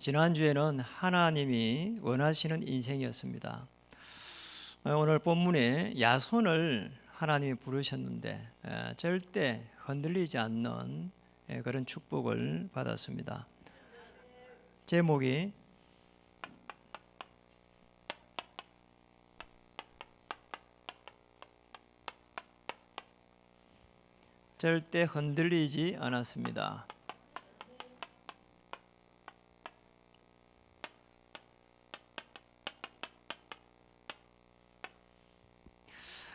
지난주에는 하나님이 원하시는 인생이었습니다. 오늘 본문에 야손을 하나님이 부르셨는데 절대 흔들리지 않는 그런 축복을 받았습니다. 제목이 절대 흔들리지 않았습니다.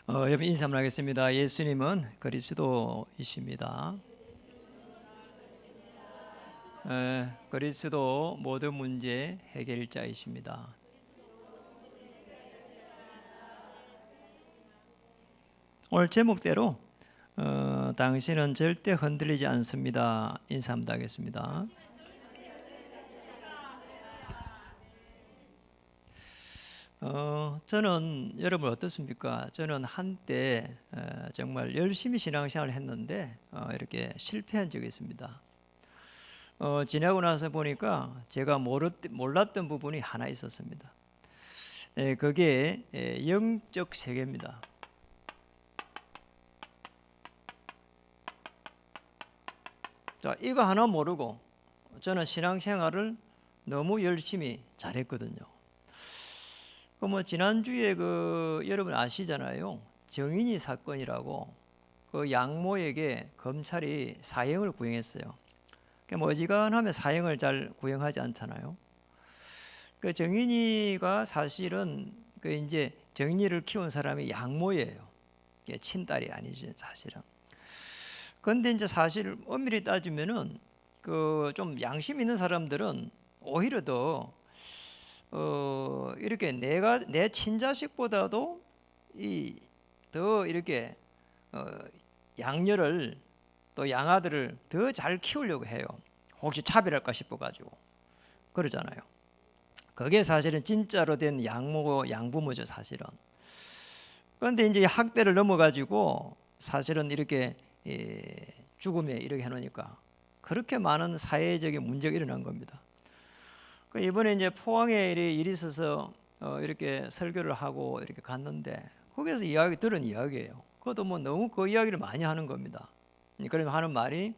여러분 인사 한번 하겠습니다. 예수님은 그리스도이십니다. 그리스도 모든 문제 해결자이십니다. 오늘 제목대로 당신은 절대 흔들리지 않습니다. 인사 한번 하겠습니다. 저는 여러분 어떻습니까? 저는 한때 정말 열심히 신앙생활을 했는데 이렇게 실패한 적이 있습니다. 지나고 나서 보니까 제가 몰랐던 부분이 하나 있었습니다. 그게 영적 세계입니다. 자, 이거 하나 모르고 저는 신앙생활을 너무 열심히 잘했거든요. 지난주에 여러분 아시잖아요. 정인이 사건이라고 그 양모에게 검찰이 사형을 구형했어요. 어지간하면 사형을 잘 구형하지 않잖아요. 그 정인이가 사실은 이제 정인이를 키운 사람이 양모예요. 친딸이 아니죠, 사실은. 그런데 이제 사실 엄밀히 따지면은 좀 양심 있는 사람들은 오히려 더 이렇게 내 친자식보다도 더 이렇게 양녀를 또 양아들을 더 잘 키우려고 해요. 혹시 차별할까 싶어가지고 그러잖아요. 그게 사실은 진짜로 된 양부모죠, 사실은. 그런데 이제 학대를 넘어가지고 사실은 이렇게 죽음에 이렇게 해놓으니까 그렇게 많은 사회적인 문제가 일어난 겁니다. 이번에 이제 포항에 일이 있어서 이렇게 설교를 하고 이렇게 갔는데 거기서 들은 이야기예요. 그것도 너무 그 이야기를 많이 하는 겁니다. 그러면 하는 말이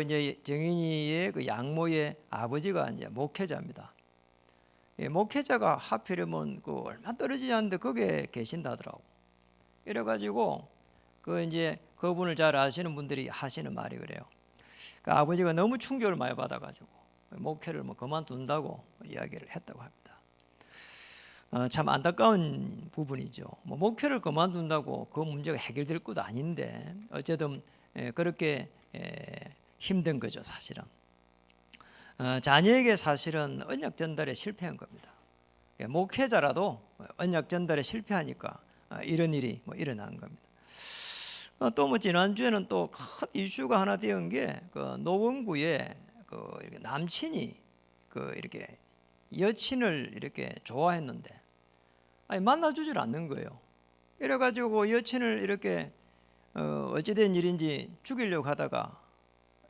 이제 정인이의 양모의 아버지가 이제 목회자입니다. 목회자가 하필이면 얼마 떨어지지 않는데 거기에 계신다 하더라고. 이래가지고 이제 그분을 잘 아시는 분들이 하시는 말이 그래요. 아버지가 너무 충격을 많이 받아가지고 목회를 그만둔다고 이야기를 했다고 합니다. 참 안타까운 부분이죠. 목회를 그만둔다고 그 문제가 해결될 것도 아닌데 어쨌든 그렇게 힘든 거죠, 사실은. 자녀에게 사실은 언약 전달에 실패한 겁니다. 목회자라도 언약 전달에 실패하니까 이런 일이 일어난 겁니다. 또 지난주에는 또 큰 이슈가 하나 되는 게 노원구에 이렇게 남친이 이렇게 여친을 이렇게 좋아했는데 만나주질 않는 거예요. 이래가지고 여친을 이렇게 어찌된 일인지 죽이려고 하다가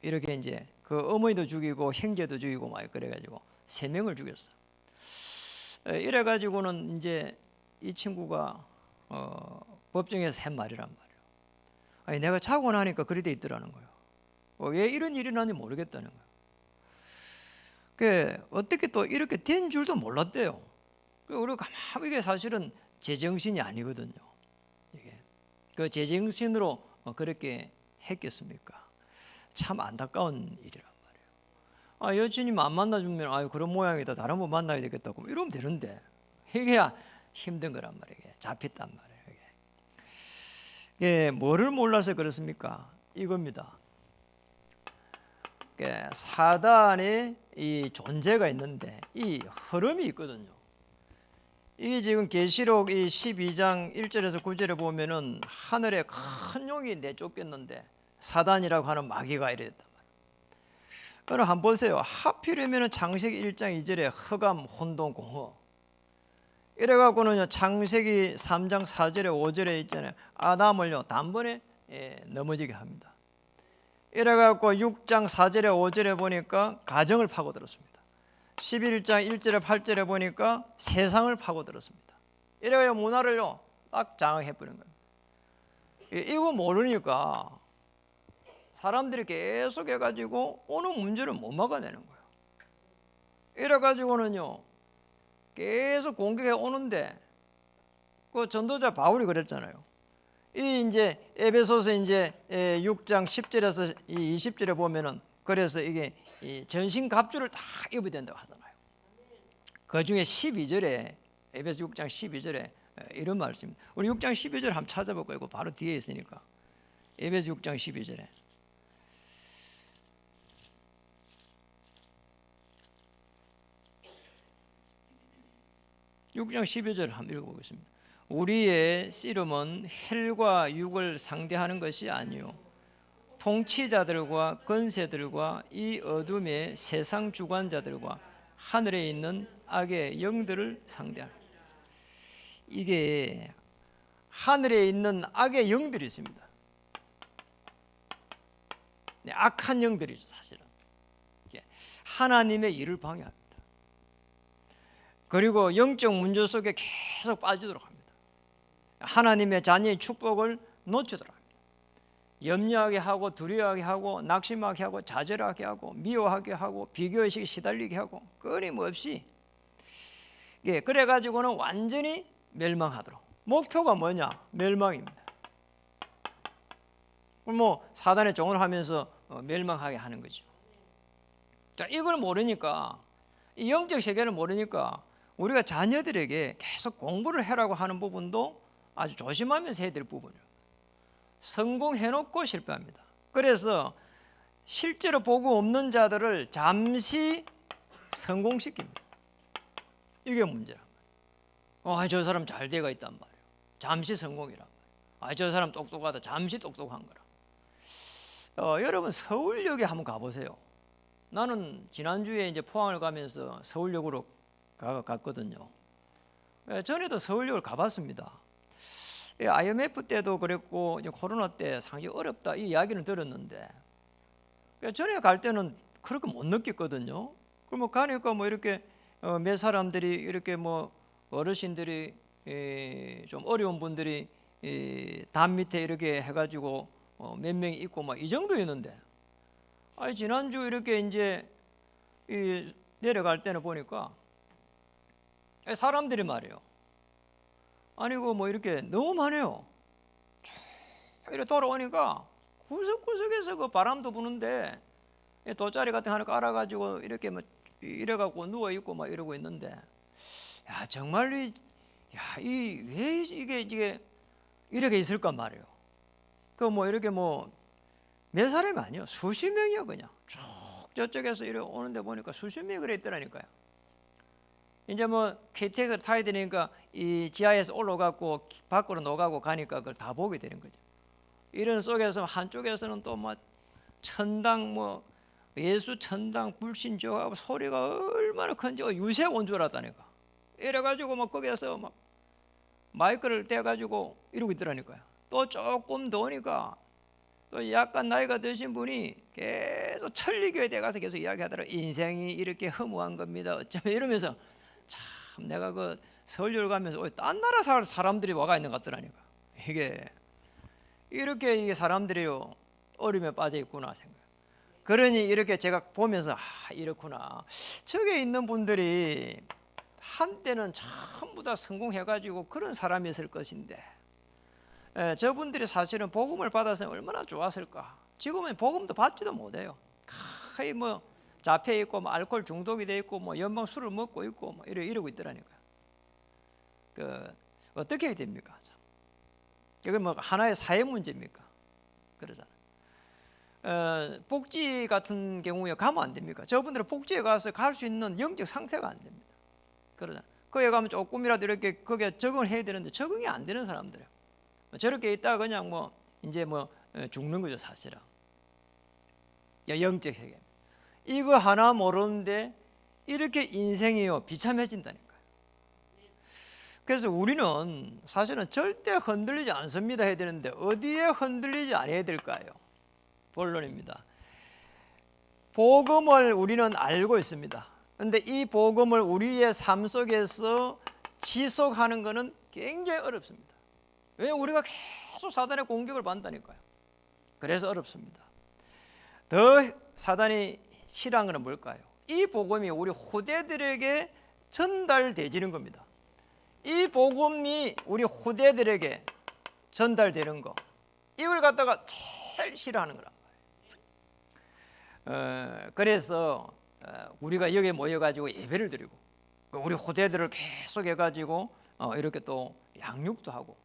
이렇게 이제 어머니도 죽이고 형제도 죽이고 막 그래가지고 3명을 죽였어. 이래가지고는 이제 이 친구가 법정에서 한 말이란 말이에요. 내가 자고 나니까 그리 돼 있더라는 거예요. 왜 이런 일이 나는지 모르겠다는 거예요. 어떻게 또 이렇게 된 줄도 몰랐대요. 우리가 가만히 이게 사실은 제정신이 아니거든요. 이게 제정신으로 그렇게 했겠습니까? 참 안타까운 일이란 말이에요. 여친이 안 만나주면 그런 모양이다, 다른 분 만나야 되겠다, 이러면 되는데 이게 힘든 거란 말이에요. 잡혔단 말이에요. 이게 뭐를 몰라서 그렇습니까? 이겁니다. 사단의 이 존재가 있는데 이 흐름이 있거든요. 이게 지금 계시록 12장 1절에서 9절에 보면은 하늘에 큰 용이 내쫓겼는데 사단이라고 하는 마귀가 이랬단 말이에요. 그럼 한번 보세요. 하필이면 창세기 1장 2절에 흑암, 혼돈, 공허. 이래갖고는 창세기 3장 4절에 5절에 있잖아요. 아담을요 단번에 넘어지게 합니다. 이래갖고 6장 4절에 5절에 보니까 가정을 파고들었습니다. 11장 1절에 8절에 보니까 세상을 파고들었습니다. 이래야 문화를요 딱 장악해버린 겁니다. 이거 모르니까 사람들이 계속 해가지고 오는 문제를 못 막아내는 거예요. 이래가지고는요 계속 공격해 오는데, 그 전도자 바울이 그랬잖아요. 이 이제 에베소서 이제 6장 10절에서 20절에 보면은, 그래서 이게 전신 갑주를 다 입어야 된다고 하잖아요. 그 중에 12절에, 에베소 6장 12절에 이런 말씀입니다. 우리 6장 12절 한번 찾아볼까요? 이거 바로 뒤에 있으니까. 에베소 6장 12절에. (6장 12절) 한번 읽어보겠습니다. 우리의 씨름은 혈과 육을 상대하는 것이 아니요 통치자들과 권세들과 이 어둠의 세상 주관자들과 하늘에 있는 악의 영들을 상대하는, 이게 하늘에 있는 악의 영들이 있습니다. 악한 영들이죠. 사실은 하나님의 일을 방해합니다. 그리고 영적 문제 속에 계속 빠지도록 합니다. 하나님의 자녀의 축복을 놓치도록 합니다. 염려하게 하고 두려워하게 하고 낙심하게 하고 좌절하게 하고 미워하게 하고 비교의식에 시달리게 하고 끊임없이, 그래가지고는 완전히 멸망하도록. 목표가 뭐냐? 멸망입니다. 그럼 사단의 종을 하면서 멸망하게 하는 거죠. 자, 이걸 모르니까, 이 영적 세계를 모르니까 우리가 자녀들에게 계속 공부를 해라고 하는 부분도 아주 조심하면서 해야 될 부분이에요. 성공해놓고 실패합니다. 그래서 실제로 복음 없는 자들을 잠시 성공시킵니다. 이게 문제란 말이에요. 저 사람 잘 돼가 있단 말이에요. 잠시 성공이란 말이에요. 저 사람 똑똑하다. 잠시 똑똑한 거라. 여러분 서울역에 한번 가보세요. 나는 지난주에 이제 포항을 가면서 서울역으로 갔거든요. 전에도 서울역을 가봤습니다. IMF 때도 그랬고 코로나 때 상당히 어렵다 이 이야기는 들었는데, 전에 갈 때는 그렇게 못 느꼈거든요. 그럼 가니까 이렇게 몇 사람들이 이렇게 어르신들이 좀 어려운 분들이 담 밑에 이렇게 해가지고 몇 명이 있고 이 정도였는데, 지난주 이렇게 이제 내려갈 때는 보니까 사람들이 말이에요. 아니고 이렇게 너무 많아요. 이렇게 돌아오니까 구석구석에서 그 바람도 부는데 돗자리 같은 거 하나 깔아가지고 이렇게 이래갖고 누워 있고 이러고 있는데, 정말로 왜 이게 이렇게 있을까 말이에요. 이렇게 몇 사람이 아니요, 수십 명이요. 그냥 쭉 저쪽에서 이렇게 오는데 보니까 수십 명이 그래 있더라니까요. 이제 KTX를 타야 되니까 이 지하에서 올라가고 밖으로 나가고 가니까 그걸 다 보게 되는 거죠. 이런 속에서 한쪽에서는 또 천당 예수 천당 불신조하고 소리가 얼마나 큰지 유세가 온 줄 알았다니까. 이래가지고 거기에서 마이크를 떼가지고 이러고 있더라니까요. 또 조금 더 오니까 또 약간 나이가 드신 분이 계속 천리교에 가서 계속 이야기하더라고요. 인생이 이렇게 허무한 겁니다. 어쩌면 이러면서, 참 내가 그 서울역 가면서 딴 나라 사람들이 와가 있는 것 같더라니까. 이렇게 사람들이요 어려움에 빠져 있구나 생각. 그러니 이렇게 제가 보면서 이렇구나. 저게 있는 분들이 한때는 전부 다 성공해가지고 그런 사람이었을 것인데, 저분들이 사실은 복음을 받아서 얼마나 좋았을까. 지금은 복음도 받지도 못해요. 거의 잡혀 있고 알코올 중독이 돼 있고 연방 술을 먹고 있고 이러고 있더라니까요. 어떻게 해야 됩니까? 이게 하나의 사회 문제입니까? 그러잖아요. 복지 같은 경우에 가면 안 됩니까? 저분들은 복지에 가서 갈 수 있는 영적 상태가 안 됩니다. 그러잖아요. 거기에 가면 조금이라도 이렇게 거기에 적응을 해야 되는데 적응이 안 되는 사람들이에요. 저렇게 있다가 그냥 이제 죽는 거죠, 사실은. 영적 세계. 이거 하나 모르는데 이렇게 인생이요 비참해진다니까요. 그래서 우리는 사실은 절대 흔들리지 않습니다 해야 되는데, 어디에 흔들리지 않아야 될까요? 본론입니다. 복음을 우리는 알고 있습니다. 그런데 이 복음을 우리의 삶 속에서 지속하는 것은 굉장히 어렵습니다. 왜냐하면 우리가 계속 사단의 공격을 받는다니까요. 그래서 어렵습니다. 더 사단이 싫어하는 것은 뭘까요? 이 복음이 우리 후대들에게 전달되지는 겁니다. 이 복음이 우리 후대들에게 전달되는 거, 이걸 갖다가 제일 싫어하는 거란 말이에요. 그래서 우리가 여기에 모여가지고 예배를 드리고 우리 후대들을 계속 해가지고 이렇게 또 양육도 하고,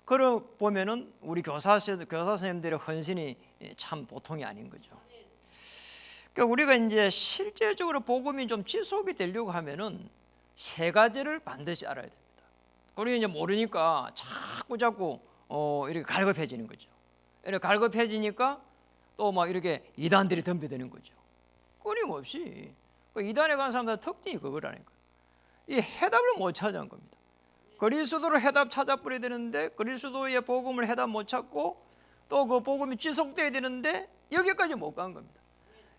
그러 보면은 우리 교사 선생님들의 헌신이 참 보통이 아닌 거죠. 그러니까 우리가 이제 실제적으로 복음이 좀 지속이 되려고 하면은 세 가지를 반드시 알아야 됩니다. 우리가 이제 모르니까 자꾸 이렇게 갈급해지는 거죠. 이렇게 갈급해지니까 또 막 이렇게 이단들이 덤벼드는 거죠. 끊임없이 이단에 가는 사람들 특징이 그거라니까. 이 해답을 못 찾아온 겁니다. 그리스도로 해답 찾아버려야 되는데 그리스도의 복음을 해답 못 찾고 또 그 복음이 지속돼야 되는데 여기까지 못 간 겁니다.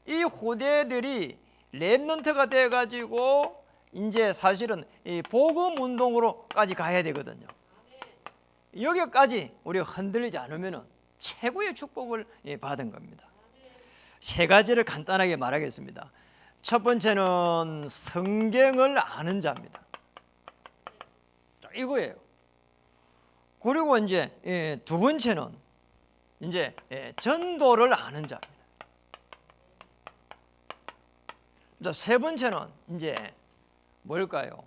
이 후대들이 렘넌트가 돼가지고 이제 사실은 이 복음 운동으로까지 가야 되거든요. 여기까지 우리가 흔들리지 않으면 최고의 축복을 받은 겁니다. 세 가지를 간단하게 말하겠습니다. 첫 번째는 성경을 아는 자입니다. 이거예요. 그리고 이제 두 번째는 이제 전도를 아는 자입니다. 세 번째는 이제 뭘까요?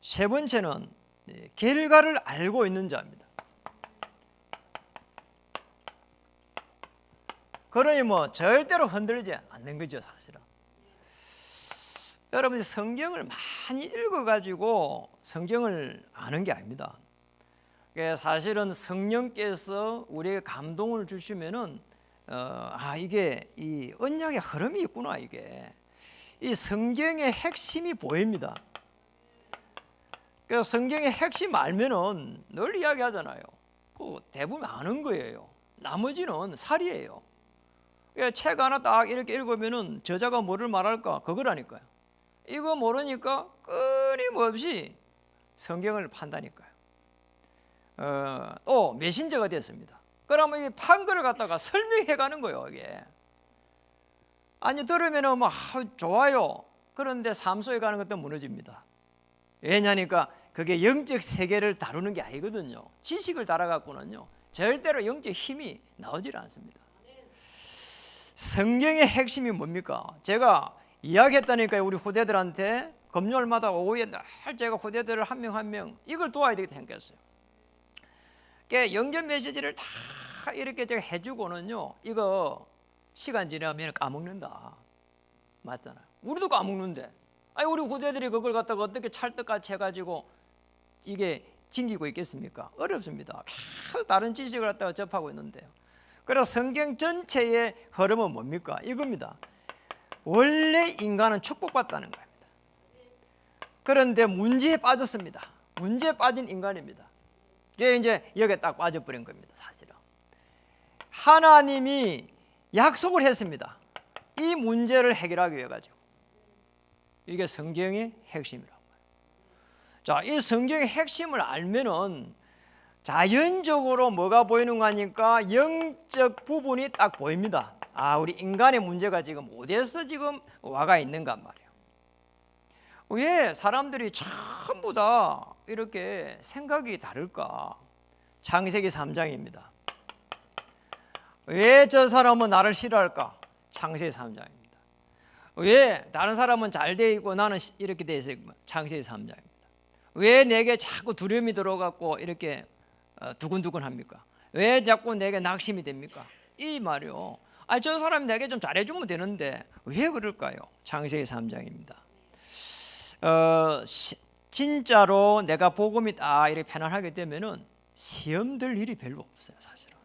세 번째는 결과를 알고 있는 자입니다. 그러니 뭐 절대로 흔들리지 않는 거죠, 사실은. 여러분이 성경을 많이 읽어가지고 성경을 아는 게 아닙니다. 사실은 성령께서 우리에게 감동을 주시면은 이게 이 언약의 흐름이 있구나, 이게 이 성경의 핵심이 보입니다. 그래서 성경의 핵심 알면은 늘 이야기하잖아요. 그 대부분 아는 거예요. 나머지는 살이에요. 책 하나 딱 이렇게 읽으면은 저자가 뭐를 말할까 그거라니까요. 이거 모르니까 끊임없이 성경을 판다니까요. 또 메신저가 됐습니다. 그러면 이 판 거를 갖다가 설명해 가는 거예요, 이게. 아니 들으면은 뭐 좋아요. 그런데 삶 속에 가는 것도 무너집니다. 왜냐니까 그게 영적 세계를 다루는 게 아니거든요. 지식을 달아갖고는요 절대로 영적 힘이 나오질 않습니다. 성경의 핵심이 뭡니까? 제가 이야기했다니까요. 우리 후대들한테 금요일마다 오후에 늘 제가 후대들을 한 명 한 명 이걸 도와야 되겠다 생각했어요. 영접 메시지를 다 이렇게 제가 해주고는요 이거 시간 지나면 까먹는다. 맞잖아요. 우리도 까먹는데 우리 후대들이 그걸 갖다가 어떻게 찰떡같이 해가지고 이게 챙기고 있겠습니까? 어렵습니다. 계속 다른 지식을 갖다가 접하고 있는데요. 그래서 성경 전체의 흐름은 뭡니까? 이겁니다. 원래 인간은 축복받다는 겁니다. 그런데 문제에 빠졌습니다. 문제에 빠진 인간입니다. 이제 여기에 딱 빠져버린 겁니다. 사실은 하나님이 약속을 했습니다. 이 문제를 해결하기 위해 가지고. 이게 성경의 핵심이라고 해요. 자, 이 성경의 핵심을 알면은 자연적으로 뭐가 보이는 거니까 영적 부분이 딱 보입니다. 우리 인간의 문제가 지금 어디에서 지금 와가 있는가 말이에요. 왜 사람들이 전부 다 이렇게 생각이 다를까? 창세기 3장입니다. 왜 저 사람은 나를 싫어할까? 창세기 3장입니다. 왜 다른 사람은 잘 돼 있고 나는 이렇게 돼 있어요? 창세기 3장입니다. 왜 내게 자꾸 두려움이 들어갖고 이렇게 두근두근 합니까? 왜 자꾸 내게 낙심이 됩니까? 이 말이요. 저 사람이 내게 좀 잘해주면 되는데 왜 그럴까요? 창세기 3장입니다. 진짜로 내가 복음이 딱 이렇게 편안하게 되면은 시험 들 일이 별로 없어요, 사실은.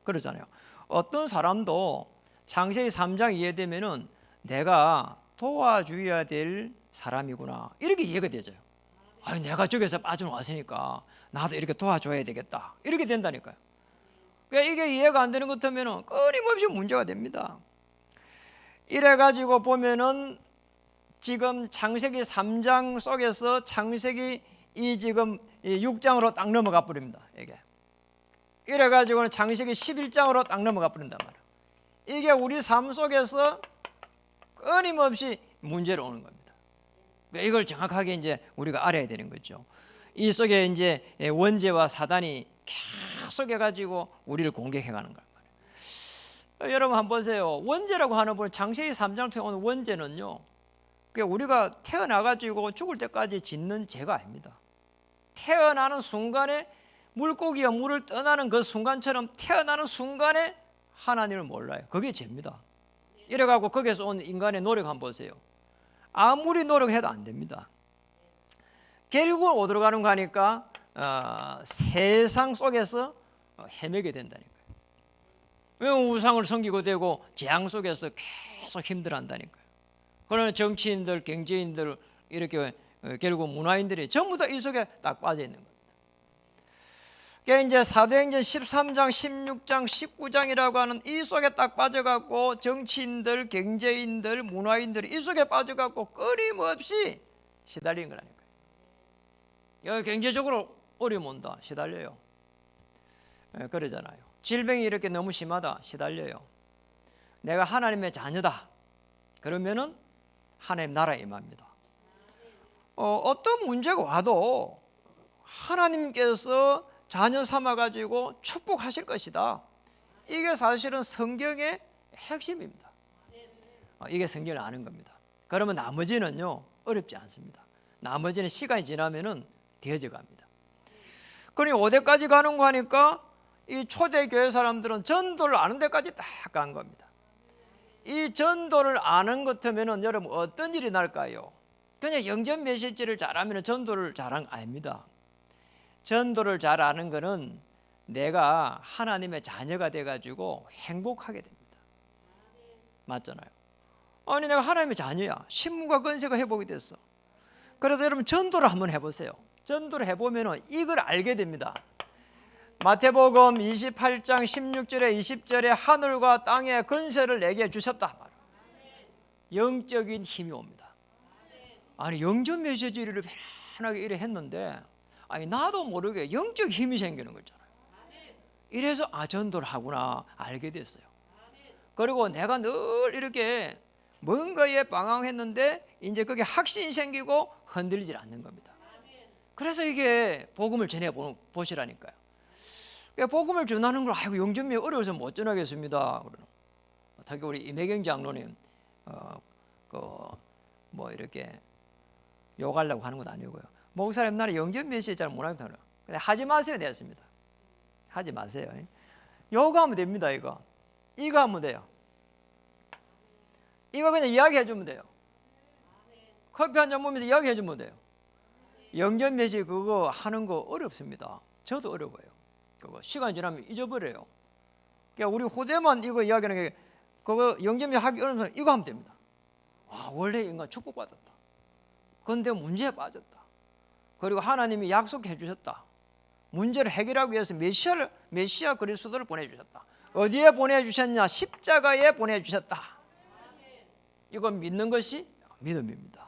그러잖아요. 어떤 사람도 창세기 3장 이해되면은 내가 도와줘야 될 사람이구나 이렇게 이해가 되죠. 내가 저기서 빠져나왔으니까 나도 이렇게 도와줘야 되겠다 이렇게 된다니까요. 그러니까 이게 이해가 안 되는 것 같으면 끊임없이 문제가 됩니다. 이래가지고 보면은 지금 창세기 3장 속에서 창세기 이 지금 6장으로 딱 넘어가 버립니다. 이래 가지고는 창세기 11장으로 딱 넘어가 버린단 말이에요. 이게 우리 삶 속에서 끊임없이 문제로 오는 겁니다. 이걸 정확하게 이제 우리가 알아야 되는 거죠. 이 속에 이제 원죄와 사단이 계속 해가지고 우리를 공격해가는 거예요. 여러분 한번 보세요. 원죄라고 하는 분 창세기 3장 통해 오는 원죄는요, 우리가 태어나가지고 죽을 때까지 짓는 죄가 아닙니다. 태어나는 순간에 물고기가 물을 떠나는 그 순간처럼 태어나는 순간에 하나님을 몰라요. 그게 죄입니다. 이래갖고 거기서 온 인간의 노력 한번 보세요. 아무리 노력해도 안 됩니다. 결국 어디로 가는 거니까 세상 속에서 헤매게 된다니까요. 왜 우상을 섬기고 되고 재앙 속에서 계속 힘들어한다니까요. 그러나 정치인들, 경제인들, 이렇게 결국 문화인들이 전부 다 이 속에 딱 빠져 있는 겁니다. 그게 이제 사도행전 13장, 16장, 19장이라고 하는 이 속에 딱 빠져갖고 정치인들, 경제인들, 문화인들이 이 속에 빠져갖고 끊임없이 시달리는 거라니까요. 여기 경제적으로 어려움 온다, 시달려요. 그러잖아요. 질병이 이렇게 너무 심하다, 시달려요. 내가 하나님의 자녀다, 그러면은 하나님 나라에 임합니다. 어떤 문제가 와도 하나님께서 자녀 삼아가지고 축복하실 것이다. 이게 사실은 성경의 핵심입니다. 이게 성경을 아는 겁니다. 그러면 나머지는요 어렵지 않습니다. 나머지는 시간이 지나면은 되어져 갑니다. 그러니 어디까지 가는 거 하니까 이 초대교회 사람들은 전도를 아는 데까지 딱 간 겁니다. 이 전도를 아는 것 같으면 여러분 어떤 일이 날까요? 그냥 영전 메시지를 잘하면 전도를 잘한 거 아닙니다. 전도를 잘 아는 것은 내가 하나님의 자녀가 돼가지고 행복하게 됩니다. 맞잖아요. 아니 내가 하나님의 자녀야. 신분과 권세가 회복이 됐어. 그래서 여러분 전도를 한번 해보세요. 전도를 해보면 이걸 알게 됩니다. 마태복음 28장 16절에 20절에 하늘과 땅의 권세를 내게 주셨다. 영적인 힘이 옵니다. 아니 영전 메시지를 편하게 이래 했는데 아니 나도 모르게 영적 힘이 생기는 거잖아요. 이래서 전도를 하구나 알게 됐어요. 그리고 내가 늘 이렇게 뭔가에 방황했는데 이제 그게 확신이 생기고 흔들리질 않는 겁니다. 그래서 이게 복음을 전해 보시라니까요. 복음을 전하는 걸 영전이 어려워서 못 전하겠습니다. 특히 우리 임혜경 장로님 뭐 이렇게 욕하려고 하는 건 아니고요. 목사님 나는 영전 메시지 잘 못합니다. 근데 하지 마세요 되었습니다. 하지 마세요. 욕하면 됩니다. 이거 하면 돼요. 이거 그냥 이야기해 주면 돼요. 커피 한 잔 먹으면서 이야기해 주면 돼요. 영전 메시지 그거 하는 거 어렵습니다. 저도 어려워요. 그거 시간 지나면 잊어버려요. 그러니까 우리 후대만 이거 이야기하는 게 그거 영전 메시지 하기 어려운 사람 이거 하면 됩니다. 원래 인간 축복받았다. 그런데 문제에 빠졌다. 그리고 하나님이 약속해 주셨다. 문제를 해결하기 위해서 메시아 그리스도를 보내주셨다. 어디에 보내주셨냐? 십자가에 보내주셨다. 이건 믿는 것이 믿음입니다.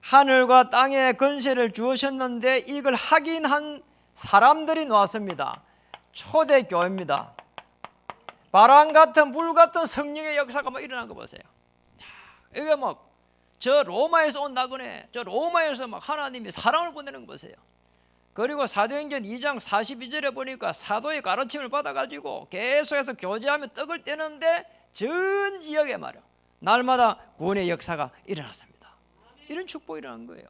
하늘과 땅에 권세를 주셨는데 이걸 확인한 사람들이 나왔습니다. 초대교회입니다. 바람 같은 물 같은 성령의 역사가 막 일어난 거 보세요. 이게 막 저 로마에서 온 나그네, 저 로마에서 막 하나님이 사랑을 보내는 거 보세요. 그리고 사도행전 2장 42절에 보니까 사도의 가르침을 받아가지고 계속해서 교제하며 떡을 떼는데 전 지역에 말이야 날마다 구원의 역사가 일어났습니다. 이런 축복이 일어난 거예요.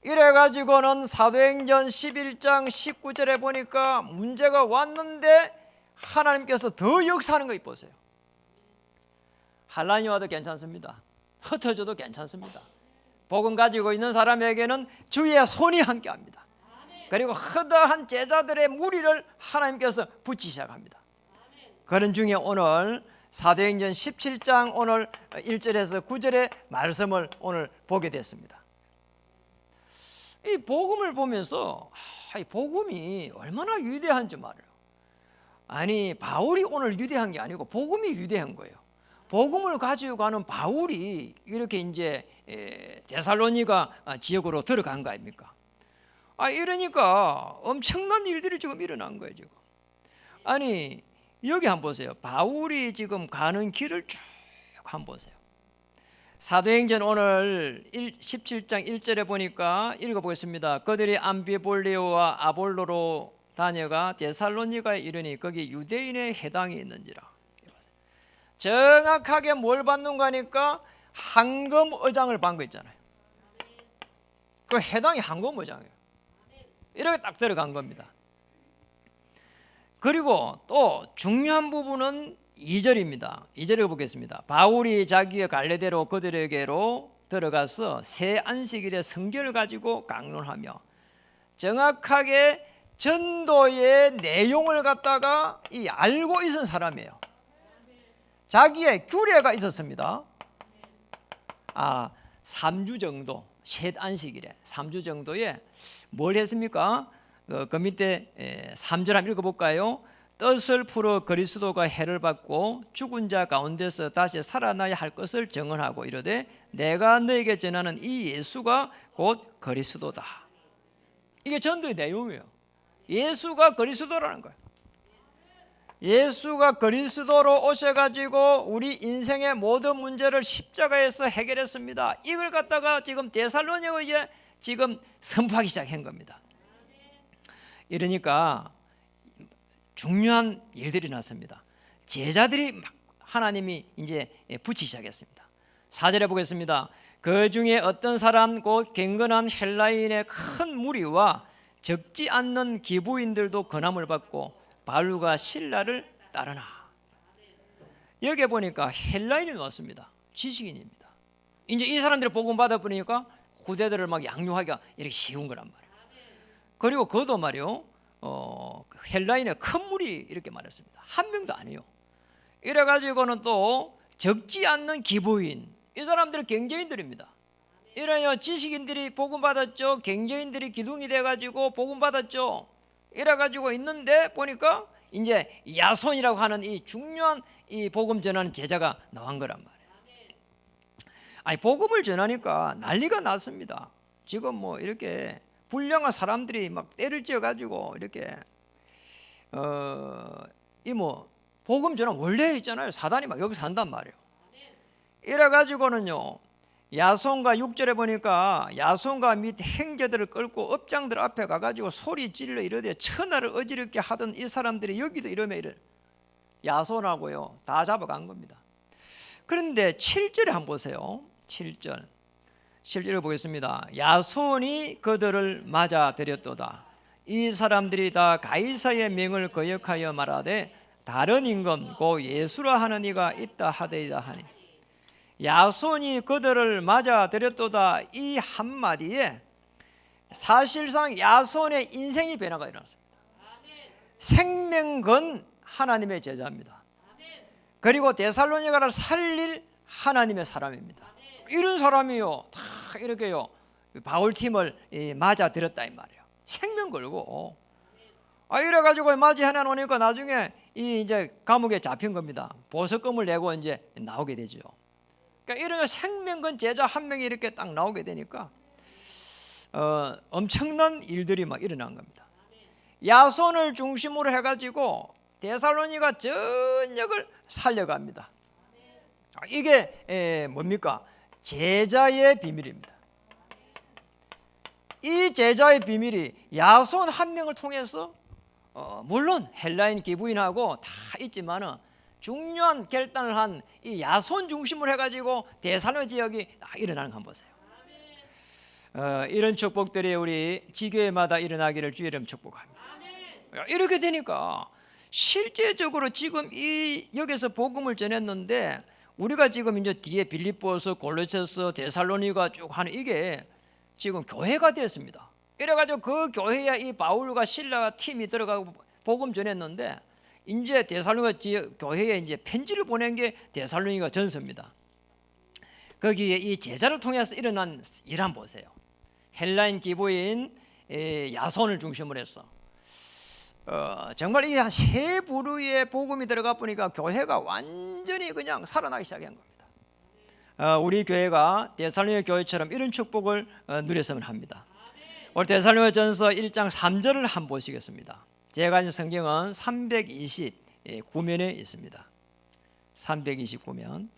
이래가지고는 사도행전 11장 19절에 보니까 문제가 왔는데 하나님께서 더 역사하는 거 보세요. 환란이 와도 괜찮습니다. 흩어져도 괜찮습니다. 복음 가지고 있는 사람에게는 주의 손이 함께합니다. 그리고 허다한 제자들의 무리를 하나님께서 붙이기 시작합니다. 그런 중에 오늘 사도행전 17장 오늘 1절에서 9절의 말씀을 오늘 보게 됐습니다. 이 복음을 보면서 이 복음이 얼마나 위대한지 말이에요. 아니 바울이 오늘 위대한 게 아니고 복음이 위대한 거예요. 복음을 가지고 가는 바울이 이렇게 이제 데살로니가 지역으로 들어간 거 아닙니까? 이러니까 엄청난 일들이 지금 일어난 거예요 지금. 아니 여기 한번 보세요. 바울이 지금 가는 길을 쭉 한번 보세요. 사도행전 오늘 17장 1절에 보니까 읽어보겠습니다. 그들이 암비볼리오와 아볼로로 다녀가 데살로니가에 이르니 거기 유대인의 회당이 있는지라. 정확하게 뭘 받는가 하니까 황금의장을 받은 거 있잖아요. 그 회당이 황금의장이에요. 이렇게 딱 들어간 겁니다. 그리고 또 중요한 부분은 2절입니다. 2절을 보겠습니다. 바울이 자기의 갈래대로 그들에게로 들어가서 새 안식일에 성경을 가지고 강론하며 정확하게 전도의 내용을 갖다가 알고 있은 사람이에요. 자기의 규례가 있었습니다. 3주 정도, 셋 안식일에 3주 정도에 뭘 했습니까? 그 밑에 3절 한번 읽어볼까요? 뜻을 풀어 그리스도가 해를 받고 죽은 자 가운데서 다시 살아나야 할 것을 정언하고 이르되 내가 너에게 전하는 이 예수가 곧 그리스도다. 이게 전도의 내용이에요. 예수가 그리스도라는 거예요. 예수가 그리스도로 오셔가지고 우리 인생의 모든 문제를 십자가에서 해결했습니다. 이걸 갖다가 지금 데살로니가에 지금 선포하기 시작한 겁니다. 이러니까 중요한 일들이 났습니다. 제자들이 막 하나님이 이제 붙이기 시작했습니다. 4절에 보겠습니다. 그 중에 어떤 사람 곧 경건한 헬라인의 큰 무리와 적지 않는 기부인들도 권함을 받고 바울과 실라를 따르나. 여기에 보니까 헬라인이 나왔습니다. 지식인입니다. 이제 이 사람들이 복음 받아보니까 후대들을 막 양육하기가 이렇게 쉬운 거란 말이에요. 그리고 그도 말이요, 헬라인의 큰 무리 이렇게 말했습니다. 한 명도 아니에요. 이래가지고는 또 적지 않는 기부인, 이 사람들은 경제인들입니다. 이래요, 지식인들이 복음 받았죠. 경제인들이 기둥이 돼가지고 복음 받았죠. 이래가지고 있는데 보니까 이제 야손이라고 하는 이 중요한 이 복음 전하는 제자가 나온 거란 말이에요. 복음을 전하니까 난리가 났습니다. 지금 뭐 이렇게 불량한 사람들이 막 때를 지어가지고 이렇게 이 뭐 복음 전하 원래 있잖아요. 사단이 막 여기 산단 말이에요. 이래가지고는요, 야손과 6절에 보니까 야손과 및 행제들을 끌고 업장들 앞에 가가지고 소리 질러 이러되 천하를 어지럽게 하던 이 사람들이 여기도 이러면 이래 야손하고요 다 잡아간 겁니다. 그런데 7절에 한번 보세요. 7절을 보겠습니다. 야손이 그들을 맞아들였도다. 이 사람들이 다 가이사의 명을 거역하여 말하되 다른 임금 고 예수라 하는 이가 있다 하되이다 하니, 야손이 그들을 맞아들였도다 이 한마디에 사실상 야손의 인생이 변화가 일어났습니다. 생명 건 하나님의 제자입니다. 그리고 데살로니가를 살릴 하나님의 사람입니다. 이런 사람이요 다 이렇게요 바울팀을 맞아들였다 이 말이에요. 생명 걸고 이래가지고 맞이해 놓으니까 나중에 이제 감옥에 잡힌 겁니다. 보석금을 내고 이제 나오게 되죠. 그러니까 이런 생명건 제자 한 명이 이렇게 딱 나오게 되니까 엄청난 일들이 막 일어난 겁니다. 야손을 중심으로 해가지고 데살로니가 전역을 살려갑니다. 이게 뭡니까? 제자의 비밀입니다. 이 제자의 비밀이 야손 한 명을 통해서 물론 헬라인 기부인하고 다 있지만은 중요한 결단을 한 이 야손 중심으로 해가지고 데살로니가 지역이 일어나는 거 한번 보세요. 이런 축복들이 우리 지교회마다 일어나기를 주의 이름 축복합니다. 이렇게 되니까 실제적으로 지금 이 여기서 복음을 전했는데 우리가 지금 이제 뒤에 빌립보서, 골로새서, 데살로니가 쭉 하는 이게 지금 교회가 되었습니다. 이래가지고 그 교회에 이 바울과 실라 팀이 들어가고 복음 전했는데 이제 데살로니가 교회에 이제 편지를 보낸 게 데살로니가 전서입니다. 거기에 이 제자를 통해서 일어난 일 한번 보세요. 헬라인 기부인 야손을 중심으로 해서 정말 이 한 세 부류의 복음이 들어가 보니까 교회가 완전히 그냥 살아나기 시작한 겁니다. 우리 교회가 데살로니가 교회처럼 이런 축복을 누렸으면 합니다. 오늘 데살로니가전서 1장 3절을 한번 보시겠습니다. 제가 가진 성경은 329면에 있습니다. 329면.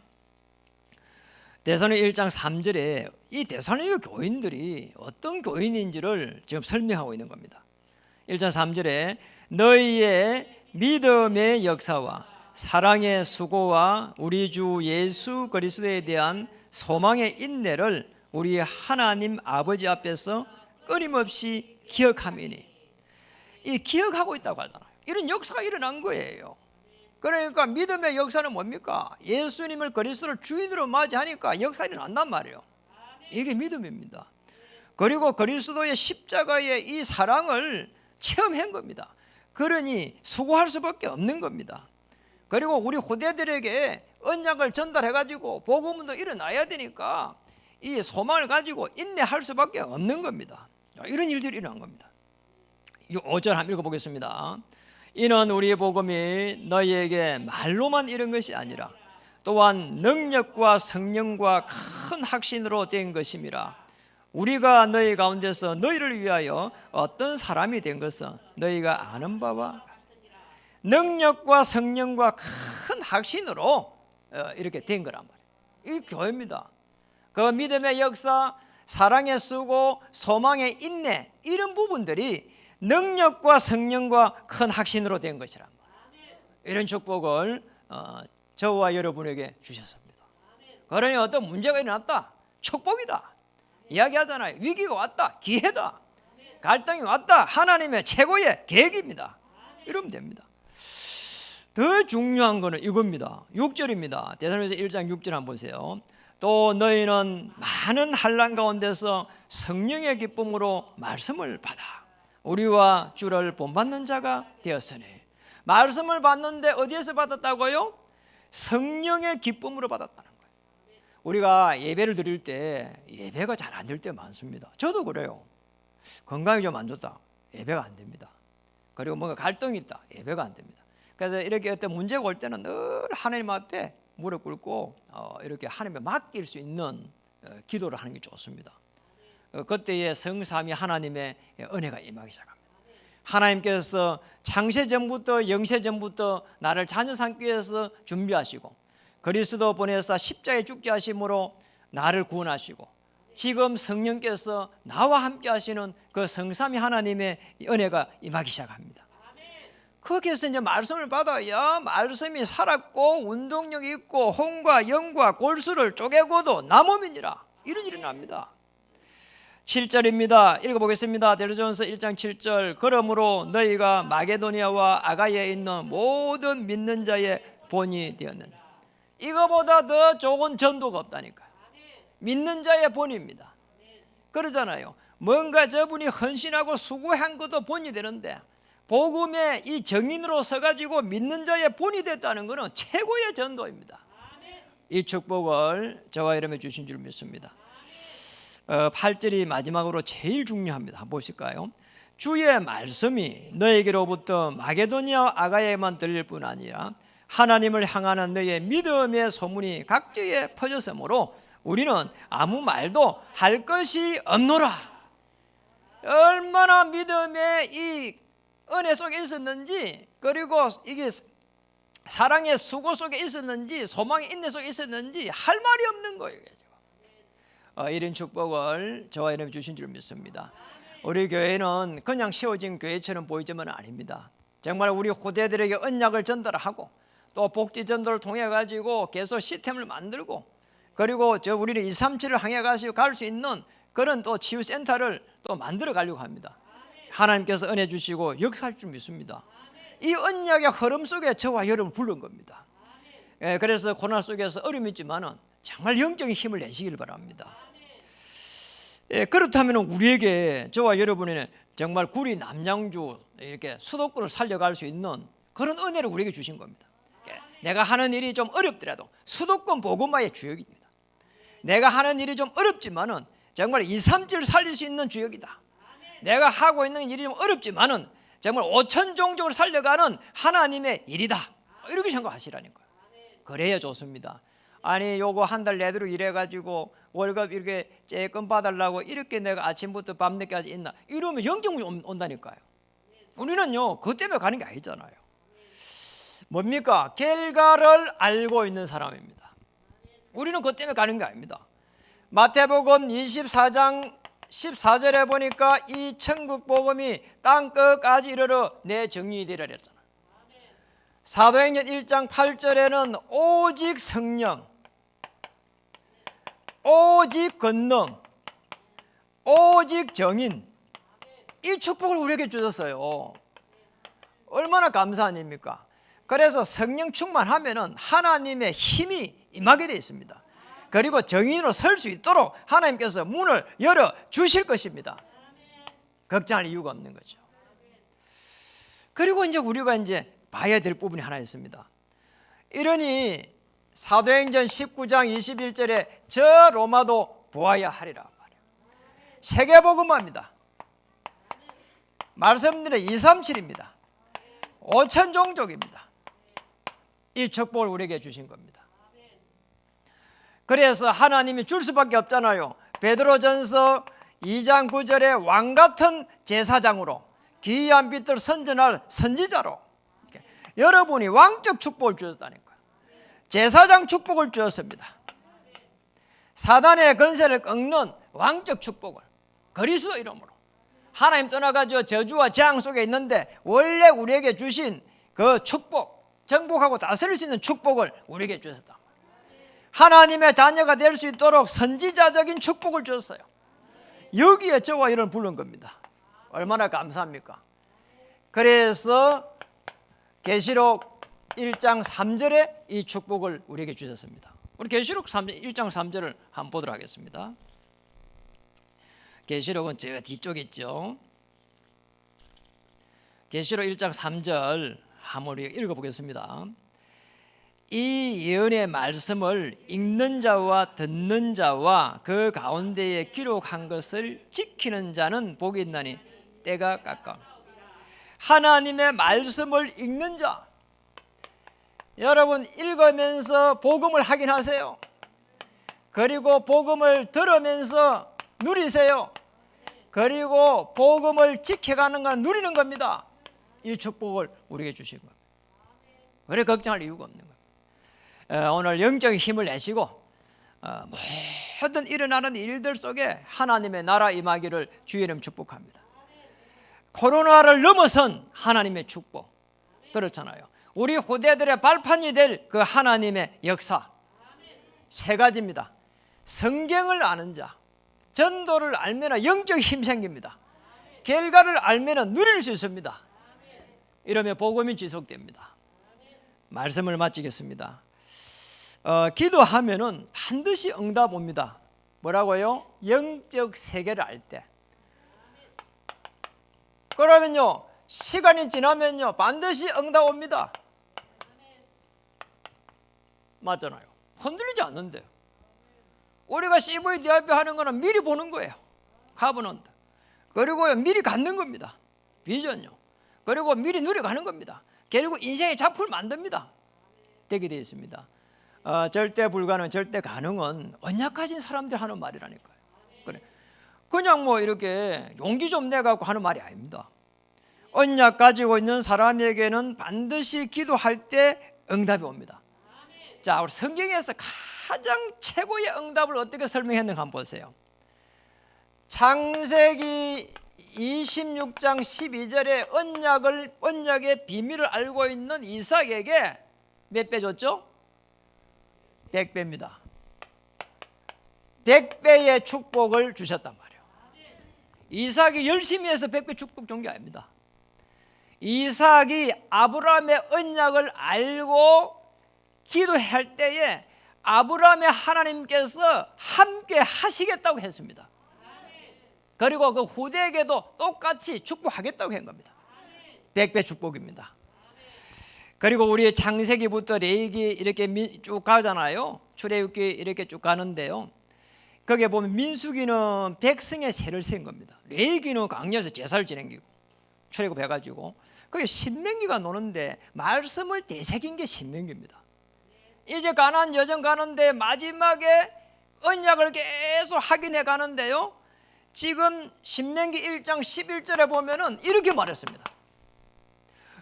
데살로니가 1장 3절에 이 데살로니가 교인들이 어떤 교인인지를 지금 설명하고 있는 겁니다. 1장 3절에 너희의 믿음의 역사와 사랑의 수고와 우리 주 예수 그리스도에 대한 소망의 인내를 우리 하나님 아버지 앞에서 끊임없이 기억하미니. 이 기억하고 있다고 하잖아요. 이런 역사가 일어난 거예요. 그러니까 믿음의 역사는 뭡니까? 예수님을 그리스도를 주인으로 맞이하니까 역사가 일어난단 말이에요. 이게 믿음입니다. 그리고 그리스도의 십자가의 이 사랑을 체험한 겁니다. 그러니 수고할 수밖에 없는 겁니다. 그리고 우리 후대들에게 언약을 전달해가지고 복음도 일어나야 되니까 이 소망을 가지고 인내할 수밖에 없는 겁니다. 이런 일들이 일어난 겁니다. 5절 한번 읽어보겠습니다. 이는 우리의 복음이 너희에게 말로만 이른 것이 아니라 또한 능력과 성령과 큰 확신으로 된 것임이라. 우리가 너희 가운데서 너희를 위하여 어떤 사람이 된 것은 너희가 아는 바와 능력과 성령과 큰 확신으로 이렇게 된 거란 말이에요. 이 교회입니다. 그 믿음의 역사, 사랑의 수고, 소망의 인내, 이런 부분들이 능력과 성령과 큰 확신으로 된 것이란 말이에요. 이런 축복을 저와 여러분에게 주셨습니다. 그러니 어떤 문제가 일어났다, 축복이다 이야기하잖아요. 위기가 왔다, 기회다. 갈등이 왔다, 하나님의 최고의 계획입니다. 이러면 됩니다. 더 중요한 거는 이겁니다. 6절입니다. 데살로니가서 1장 6절 한번 보세요. 또 너희는 많은 환난 가운데서 성령의 기쁨으로 말씀을 받아 우리와 주를 본받는 자가 되었으니. 말씀을 받는데 어디에서 받았다고요? 성령의 기쁨으로 받았다는 거예요. 우리가 예배를 드릴 때 예배가 잘 안 될 때 많습니다. 저도 그래요. 건강이 좀 안 좋다, 예배가 안 됩니다. 그리고 뭔가 갈등이 있다, 예배가 안 됩니다. 그래서 이렇게 어떤 문제가 올 때는 늘 하나님 앞에 무릎 꿇고 이렇게 하나님에 맡길 수 있는 기도를 하는 게 좋습니다. 그때에 성삼위 하나님의 은혜가 임하기 시작합니다. 하나님께서 창세 전부터 영세 전부터 나를 자녀 삼기 위해서 준비하시고 그리스도 보내사 십자가에 죽게 하심으로 나를 구원하시고 지금 성령께서 나와 함께 하시는 그 성삼위 하나님의 은혜가 임하기 시작합니다. 거기에서 이제 말씀을 받아야 말씀이 살았고 운동력이 있고 혼과 영과 골수를 쪼개고도 남음이니라. 이런 일이 납니다. 7절입니다. 읽어보겠습니다. 데살로니가전서 1장 7절. 그러므로 너희가 마게도니아와 아가야에 있는 모든 믿는 자의 본이 되었느니라. 이거보다 더 좋은 전도가 없다니까요. 믿는 자의 본입니다. 그러잖아요. 뭔가 저분이 헌신하고 수고한 것도 본이 되는데 복음의 이 정인으로 서가지고 믿는 자의 본이 됐다는 것은 최고의 전도입니다. 이 축복을 저와 여러분이 주신 줄 믿습니다. 8절이 마지막으로 제일 중요합니다. 한번 보실까요? 주의 말씀이 너에게로부터 마게도니아 아가야에만 들릴 뿐 아니라 하나님을 향하는 너의 믿음의 소문이 각지에 퍼졌으므로 우리는 아무 말도 할 것이 없노라. 얼마나 믿음의 이 은혜 속에 있었는지, 그리고 이게 사랑의 수고 속에 있었는지, 소망의 인내 속에 있었는지 할 말이 없는 거예요. 이런 축복을 저와 여러분이 주신 줄 믿습니다. 우리 교회는 그냥 세워진 교회처럼 보이지만 아닙니다. 정말 우리 후대들에게 언약을 전달하고 또 복지 전도를 통해 가지고 계속 시스템을 만들고, 그리고 우리는 237을 향해 가지고 갈 수 있는 그런 또 치유센터를 또 만들어 가려고 합니다. 하나님께서 은혜 주시고 역사할 줄 믿습니다. 이 언약의 흐름 속에 저와 여러분 부른 겁니다. 그래서 고난 속에서 어려움이 있지만은 정말 영적인 힘을 내시길 바랍니다. 그렇다면 우리에게, 저와 여러분에는 정말 구리 남양주 이렇게 수도권을 살려갈 수 있는 그런 은혜를 우리에게 주신 겁니다. 내가 하는 일이 좀 어렵더라도 수도권 복음화의 주역입니다. 내가 하는 일이 좀 어렵지만은 정말 237을 살릴 수 있는 주역이다. 내가 하고 있는 일이 좀 어렵지만은 정말 5천 종족을 살려가는 하나님의 일이다. 이렇게 생각하시라니까요. 그래야 좋습니다. 아니 요거 한 달 내도록 일해가지고 월급 이렇게 조금 봐달라고 이렇게 내가 아침부터 밤늦게까지 있나 이러면 영적문이 온다니까요. 우리는요 그것 때문에 가는 게 아니잖아요. 뭡니까? 결과를 알고 있는 사람입니다. 우리는 그것 때문에 가는 게 아닙니다. 마태복음 24장 14절에 보니까 이 천국 복음이 땅 끝까지 이르러 내 정인이 되리라 했잖아요. 사도행전 1장 8절에는 오직 성령, 오직 권능, 오직 정인, 이 축복을 우리에게 주셨어요. 얼마나 감사한 일입니까? 그래서 성령 충만하면은 하나님의 힘이 임하게 되어 있습니다. 그리고 정인으로 설 수 있도록 하나님께서 문을 열어 주실 것입니다. 걱정할 이유가 없는 거죠. 그리고 이제 우리가 이제 봐야 될 부분이 하나 있습니다. 이러니 사도행전 19장 21절에 저 로마도 보아야 하리라 말이에요. 세계복음화입니다. 말씀드린 237입니다. 5천 종족입니다. 이 축복을 우리에게 주신 겁니다. 그래서 하나님이 줄 수밖에 없잖아요. 베드로전서 2장 9절에 왕같은 제사장으로 기이한 빛을 선전할 선지자로 여러분이 왕적 축복을 주셨다니까요. 제사장 축복을 주었습니다. 사단의 권세를 꺾는 왕적 축복을 그리스도 이름으로 하나님 떠나가지고 저주와 재앙 속에 있는데 원래 우리에게 주신 그 축복, 정복하고 다스릴 수 있는 축복을 우리에게 주셨다. 하나님의 자녀가 될 수 있도록 선지자적인 축복을 주셨어요. 여기에 저와 이런 부른 겁니다. 얼마나 감사합니까? 그래서 계시록 1장 3절에 이 축복을 우리에게 주셨습니다. 우리 계시록 1장 3절을 한번 보도록 하겠습니다. 계시록은 저 뒤쪽에 있죠. 계시록 1장 3절 한번 읽어보겠습니다. 이 예언의 말씀을 읽는 자와 듣는 자와 그 가운데에 기록한 것을 지키는 자는 복이 있나니 때가 가까워. 하나님의 말씀을 읽는 자, 여러분 읽으면서 복음을 확인하세요. 그리고 복음을 들으면서 누리세요. 그리고 복음을 지켜가는 건 누리는 겁니다. 이 축복을 우리에게 주신 겁니다. 그래 걱정할 이유가 없는 겁니다. 오늘 영적인 힘을 내시고 모든 일어나는 일들 속에 하나님의 나라 임하기를 주의 이름 축복합니다. 코로나를 넘어선 하나님의 축복, 그렇잖아요. 우리 후대들의 발판이 될 그 하나님의 역사 세 가지입니다. 성경을 아는 자, 전도를 알면 영적 힘 생깁니다. 결과를 알면 누릴 수 있습니다. 이러면 복음이 지속됩니다. 말씀을 마치겠습니다. 기도하면은 반드시 응답 옵니다. 뭐라고요? 영적 세계를 알 때. 그러면요 시간이 지나면요 반드시 응답 옵니다. 맞잖아요. 흔들리지 않는데요. 우리가 CVDIP 하는 거는 미리 보는 거예요. 가버넌트. 그리고요 미리 갖는 겁니다. 비전요. 그리고 미리 누려가는 겁니다. 결국 인생의 작품을 만듭니다. 되게 되어 있습니다. 절대 불가능, 절대 가능은 언약 가진 사람들 하는 말이라니까요. 그래. 그냥 뭐 이렇게 용기 좀 내갖고 하는 말이 아닙니다. 언약 가지고 있는 사람에게는 반드시 기도할 때 응답이 옵니다. 자, 우리 성경에서 가장 최고의 응답을 어떻게 설명했는가 한번 보세요. 창세기 26장 12절에 언약의 비밀을 알고 있는 이삭에게 몇 배 줬죠? 100배입니다. 100배의 축복을 주셨단 말이에요. 이삭이 열심히 해서 100배 축복 준 게 아닙니다. 이삭이 아브라함의 언약을 알고 기도할 때에 아브라함의 하나님께서 함께 하시겠다고 했습니다. 그리고 그 후대에게도 똑같이 축복하겠다고 한 겁니다. 100배 축복입니다. 그리고 우리 창세기부터 레위기 이렇게 쭉 가잖아요. 출애굽기 이렇게 쭉 가는데요. 거기에 보면 민수기는 백성의 세를 세운 겁니다. 레위기는 광야에서 제사를 지내기고, 출애굽해가지고 그게 신명기가 노는데 말씀을 되새긴 게 신명기입니다. 이제 가나안 여정 가는데 마지막에 언약을 계속 확인해 가는데요, 지금 신명기 1장 11절에 보면은 이렇게 말했습니다.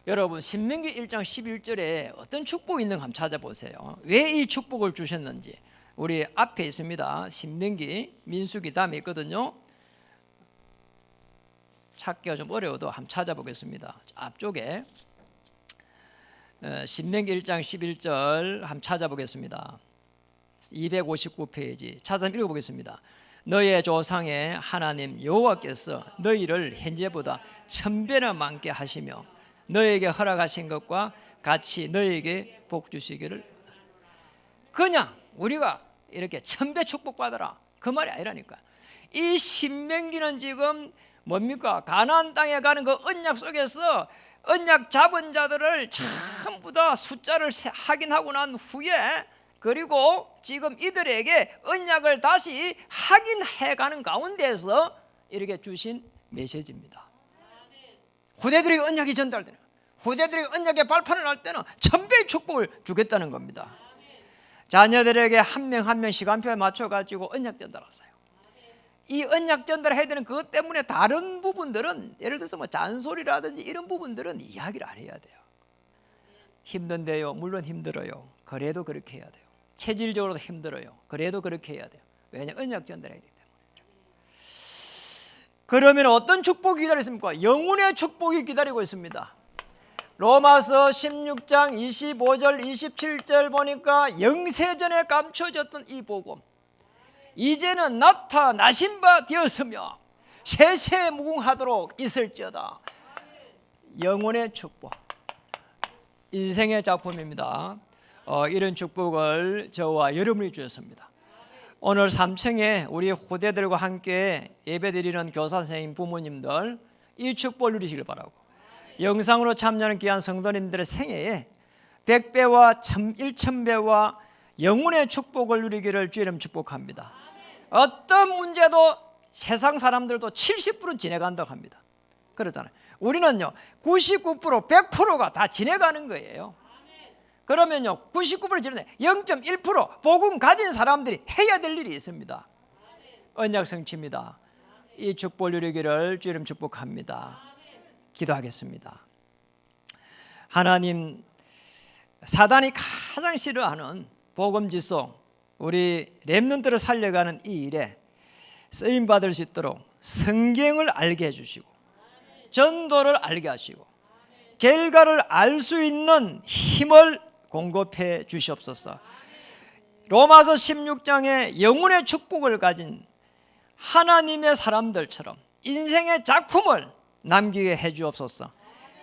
여러분, 신명기 1장 11절에 어떤 축복이 있는가 한번 찾아보세요. 왜 이 축복을 주셨는지 우리 앞에 있습니다. 신명기, 민수기 다음에 있거든요. 찾기가 좀 어려워도 한번 찾아보겠습니다. 앞쪽에 신명기 1장 11절 한번 찾아보겠습니다. 259페이지 찾아 읽어보겠습니다. 너의 조상의 하나님 여호와께서 너희를 현재보다 1000배나 많게 하시며 너에게 허락하신 것과 같이 너에게 복 주시기를. 그냥 우리가 이렇게 1000배 축복받아라 그 말이 아니라니까. 이 신명기는 지금 뭡니까? 가나안 땅에 가는 그 언약 속에서 언약 잡은 자들을 전부 다 숫자를 확인하고 난 후에, 그리고 지금 이들에게 언약을 다시 확인해가는 가운데서 이렇게 주신 메시지입니다. 후대들에게 언약이 전달되는, 후대들에게 언약의 발판을 할 때는 1000배의 축복을 주겠다는 겁니다. 자녀들에게 한 명 한 명 시간표에 맞춰가지고 언약 전달하세요. 이 언약 전달해야 되는 그것 때문에 다른 부분들은, 예를 들어서 뭐 잔소리라든지 이런 부분들은 이야기를 안 해야 돼요. 힘든데요, 물론 힘들어요. 그래도 그렇게 해야 돼요. 체질적으로도 힘들어요. 그래도 그렇게 해야 돼요. 왜냐하면 언약 전달해야 되기 때문에. 그러면 어떤 축복이 기다리고 있습니까? 영혼의 축복이 기다리고 있습니다. 로마서 16장 25절 27절 보니까 영세전에 감춰졌던 이 복음 이제는 나타나신 바 되었으며 세세무궁하도록 있을지어다. 영혼의 축복, 인생의 작품입니다. 이런 축복을 저와 여러분이 주셨습니다. 오늘 3층에 우리 후대들과 함께 예배드리는 교사 선생님, 부모님들 이 축복을 누리시길 바라고, 영상으로 참여하는 귀한 성도님들의 생애에 100배와 1000배와 영혼의 축복을 누리기를 주 이름 축복합니다. 어떤 문제도 세상 사람들도 70% 지내간다고 합니다. 그러잖아요. 우리는요 99% 100%가 다 지내가는 거예요. 그러면요 99% 지내는데 0.1% 복음 가진 사람들이 해야 될 일이 있습니다. 언약 성취입니다. 이 축복을 누리기를 주 이름 축복합니다. 기도하겠습니다. 하나님, 사단이 가장 싫어하는 복음지속, 우리 렘넌트를 살려가는 이 일에 쓰임받을 수 있도록 성경을 알게 해주시고 전도를 알게 하시고 결과를 알 수 있는 힘을 공급해 주시옵소서. 로마서 16장에 영혼의 축복을 가진 하나님의 사람들처럼 인생의 작품을 남기게 해 주옵소서.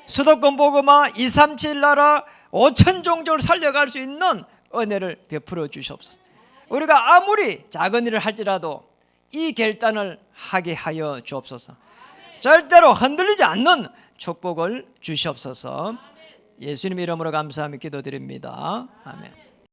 수도권 복음화 237 나라 5천 종족을 살려갈 수 있는 은혜를 베풀어 주시옵소서. 우리가 아무리 작은 일을 할지라도 이 결단을 하게 하여 주옵소서. 절대로 흔들리지 않는 축복을 주시옵소서. 예수님 이름으로 감사하며 기도드립니다. 아멘.